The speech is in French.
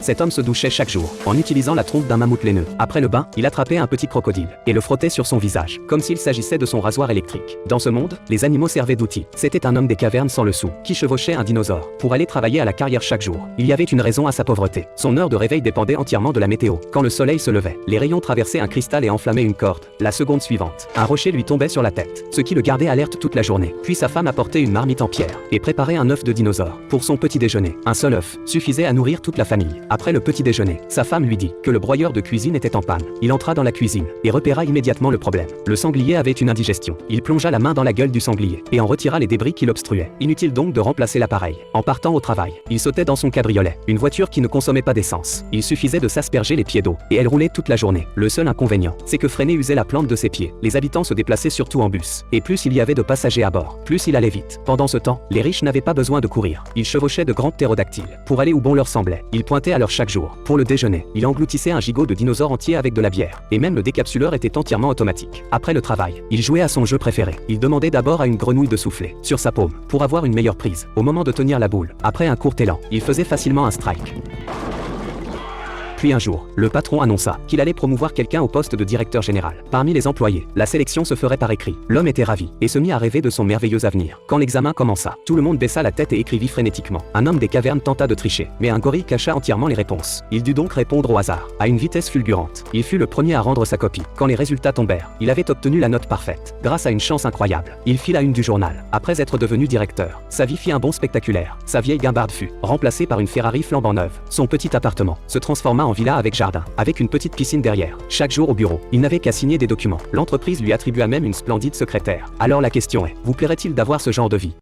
Cet homme se douchait chaque jour, en utilisant la trompe d'un mammouth laineux. Après le bain, il attrapait un petit crocodile, et le frottait sur son visage, comme s'il s'agissait de son rasoir électrique. Dans ce monde, les animaux servaient d'outils. C'était un homme des cavernes sans le sou, qui chevauchait un dinosaure, pour aller travailler à la carrière chaque jour. Il y avait une raison à sa pauvreté. Son heure de réveil dépendait entièrement de la météo. Quand le soleil se levait, les rayons traversaient un cristal et enflammaient une corde. La seconde suivante, un rocher lui tombait sur la tête, ce qui le gardait alerte toute la journée. Puis sa femme apportait une marmite en pierre, et préparait un œuf de dinosaure. Pour son petit déjeuner, un seul œuf suffisait à nourrir toute la famille. Après le petit déjeuner, sa femme lui dit que le broyeur de cuisine était en panne. Il entra dans la cuisine, et repéra immédiatement le problème. Le sanglier avait une indigestion. Il plongea la main dans la gueule du sanglier, et en retira les débris qui l'obstruaient. Inutile donc de remplacer l'appareil. En partant au travail, il sautait dans son cabriolet, une voiture qui ne consommait pas d'essence. Il suffisait de s'asperger les pieds d'eau, et elle roulait toute la journée. Le seul inconvénient, c'est que freiner usait la plante de ses pieds. Les habitants se déplaçaient surtout en bus, et plus il y avait de passagers à bord, plus il allait vite. Pendant ce temps, les riches n'avaient pas besoin de courir. Ils chevauchaient de grands ptérodactyles, pour aller où bon leur semblait. Ils pointaient à l'heure chaque jour. Pour le déjeuner, il engloutissait un gigot de dinosaures entier avec de la bière, et même le décapsuleur était entièrement automatique. Après le travail, il jouait à son jeu préféré. Il demandait d'abord à une grenouille de souffler sur sa paume, pour avoir une meilleure prise, au moment de tenir la boule. Après un court élan, il faisait facilement un strike. Puis un jour, le patron annonça qu'il allait promouvoir quelqu'un au poste de directeur général. Parmi les employés, la sélection se ferait par écrit. L'homme était ravi, et se mit à rêver de son merveilleux avenir. Quand l'examen commença, tout le monde baissa la tête et écrivit frénétiquement. Un homme des cavernes tenta de tricher, mais un gorille cacha entièrement les réponses. Il dut donc répondre au hasard, à une vitesse fulgurante. Il fut le premier à rendre sa copie. Quand les résultats tombèrent, il avait obtenu la note parfaite. Grâce à une chance incroyable, il fit la une du journal. Après être devenu directeur, sa vie fit un bond spectaculaire. Sa vieille guimbarde fut remplacée par une Ferrari flambant neuve. Son petit appartement se transforma en villa avec jardin, avec une petite piscine derrière. Chaque jour au bureau, il n'avait qu'à signer des documents. L'entreprise lui attribua même une splendide secrétaire. Alors la question est, vous plairait-il d'avoir ce genre de vie ?